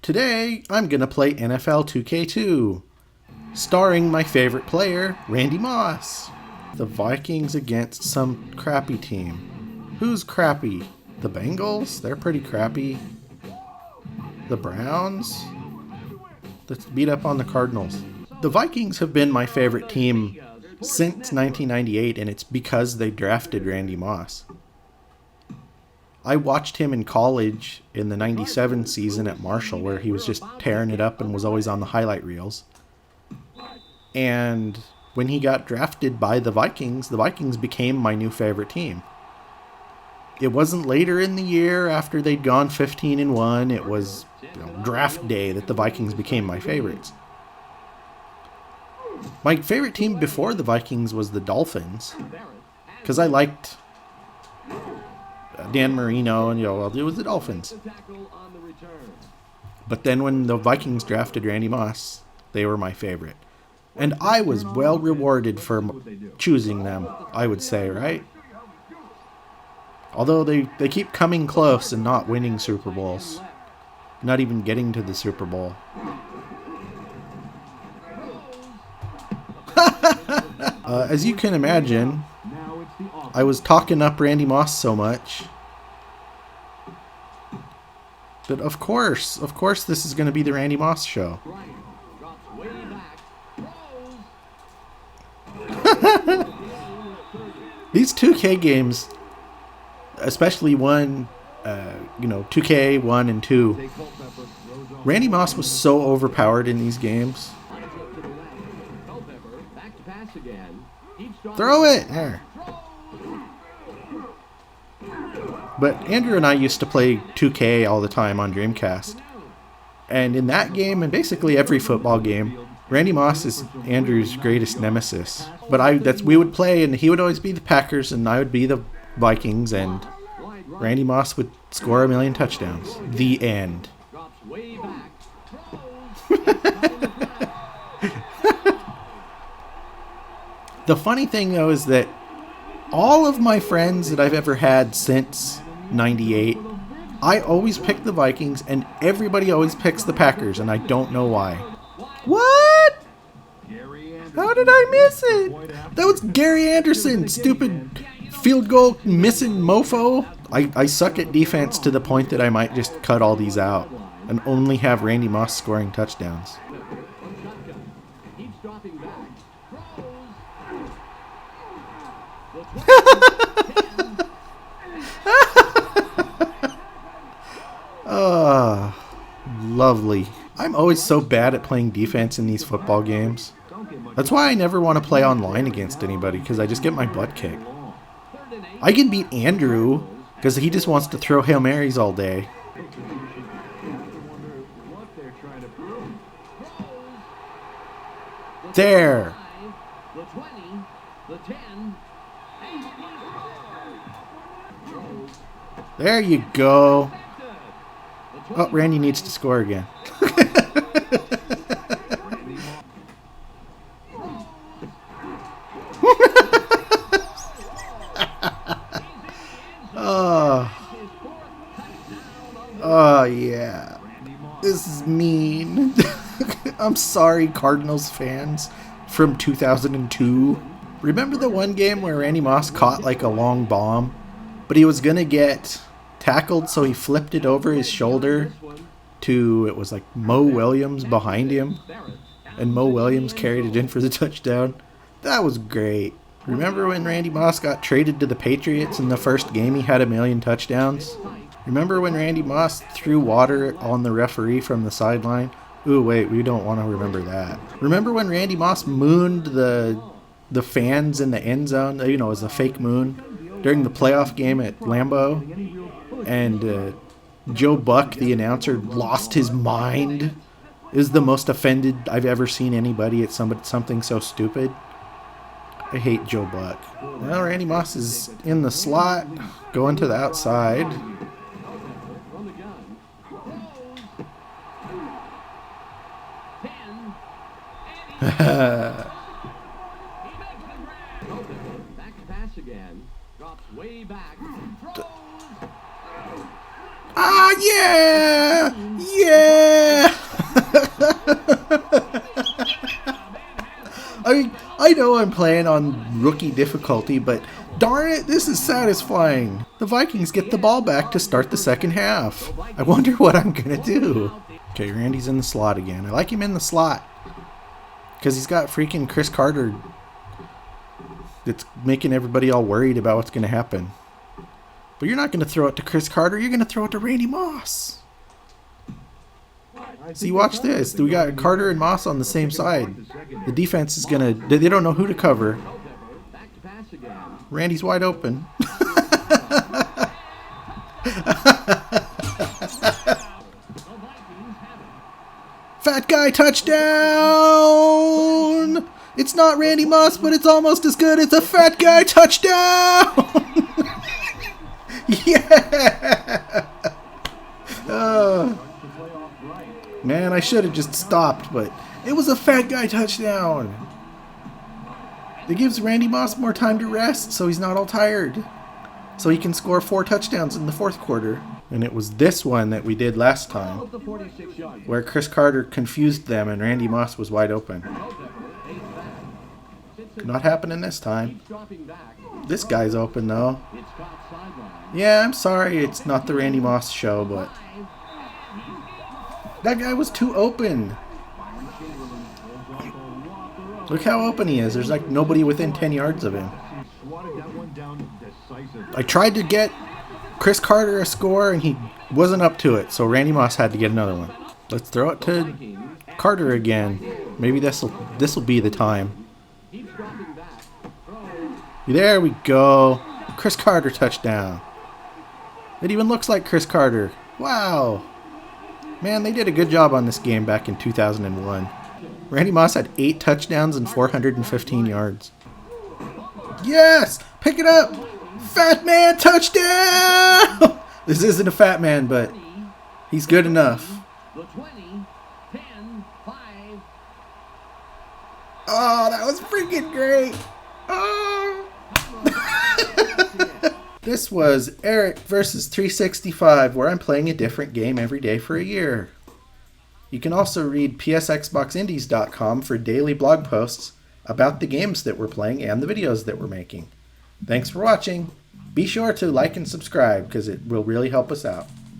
Today, I'm gonna play NFL 2K2, starring my favorite player, Randy Moss. The Vikings against some crappy team. Who's crappy? The Bengals? They're pretty crappy. The Browns? Let's beat up on the Cardinals. The Vikings have been my favorite team since 1998, and it's because they drafted Randy Moss. I watched him in college in the 97 season at Marshall, where he was just tearing it up and was always on the highlight reels. And when he got drafted by the Vikings became my new favorite team. It wasn't later in the year after they'd gone 15-1. It was draft day that the Vikings became my favorites. My favorite team before the Vikings was the Dolphins, because I liked Dan Marino, and it was the Dolphins. But then when the Vikings drafted Randy Moss, they were my favorite. And I was well rewarded for choosing them, I would say, right? Although they keep coming close and not winning Super Bowls. Not even getting to the Super Bowl. As you can imagine, I was talking up Randy Moss so much that of course this is going to be the Randy Moss show. These 2K games, especially 2K 1 and 2, Randy Moss was so overpowered in these games. Throw it! There. But Andrew and I used to play 2K all the time on Dreamcast. And in that game, and basically every football game, Randy Moss is Andrew's greatest nemesis. But we would play, and he would always be the Packers, and I would be the Vikings, and Randy Moss would score 1,000,000 touchdowns. The end. The funny thing, though, is that all of my friends that I've ever had since 98, I always pick the Vikings, and everybody always picks the Packers, and I don't know why. What? How did I miss it? That was Gary Anderson, stupid field goal missing mofo. I suck at defense to the point that I might just cut all these out and only have Randy Moss scoring touchdowns. Lovely. I'm always so bad at playing defense in these football games. That's why I never want to play online against anybody, because I just get my butt kicked. I can beat Andrew because he just wants to throw Hail Marys all day. There. There you go. Oh, Randy needs to score again. Oh yeah. This is mean. I'm sorry, Cardinals fans from 2002. Remember the one game where Randy Moss caught like a long bomb, but he was gonna get tackled, so he flipped it over his shoulder to, it was like Mo Williams behind him, and Mo Williams carried it in for the touchdown. That was great. Remember when Randy Moss got traded to the Patriots and the first game he had 1,000,000 touchdowns? Remember when Randy Moss threw water on the referee from the sideline? Ooh, wait, we don't want to remember that. Remember when Randy Moss mooned the fans in the end zone? It was a fake moon during the playoff game at Lambeau? And Joe Buck, the announcer, lost his mind. It was the most offended I've ever seen anybody at something so stupid. I hate Joe Buck. Now Randy Moss is in the slot, going to the outside. Ah, yeah! Yeah! I know I'm playing on rookie difficulty, but darn it, this is satisfying. The Vikings get the ball back to start the second half. I wonder what I'm going to do. Okay, Randy's in the slot again. I like him in the slot because he's got freaking Chris Carter that's making everybody all worried about what's going to happen. But you're not going to throw it to Chris Carter. You're going to throw it to Randy Moss. See, watch this. We got Carter and Moss on the same side. The defense is going to... They don't know who to cover. Randy's wide open. Fat guy touchdown! It's not Randy Moss, but it's almost as good. It's a fat guy touchdown! Yeah! Man, I should have just stopped, but it was a fat guy touchdown. It gives Randy Moss more time to rest, so he's not all tired. So he can score 4 touchdowns in the fourth quarter. And it was this one that we did last time, where Chris Carter confused them and Randy Moss was wide open. Not happening this time. This guy's open, though. Yeah, I'm sorry it's not the Randy Moss show, but... that guy was too open. Look how open he is. There's like nobody within 10 yards of him. I tried to get Chris Carter a score and he wasn't up to it, so Randy Moss had to get another one. Let's throw it to Carter again. Maybe this'll be the time. There we go. Chris Carter touchdown. It even looks like Chris Carter. Wow. Man, they did a good job on this game back in 2001. Randy Moss had 8 touchdowns and 415 yards. Yes! Pick it up! Fat man touchdown! This isn't a fat man, but he's good enough. Oh, that was freaking great! Oh. This was Eric versus 365, where I'm playing a different game every day for a year. You can also read psxboxindies.com for daily blog posts about the games that we're playing and the videos that we're making. Thanks for watching. Be sure to like and subscribe because it will really help us out.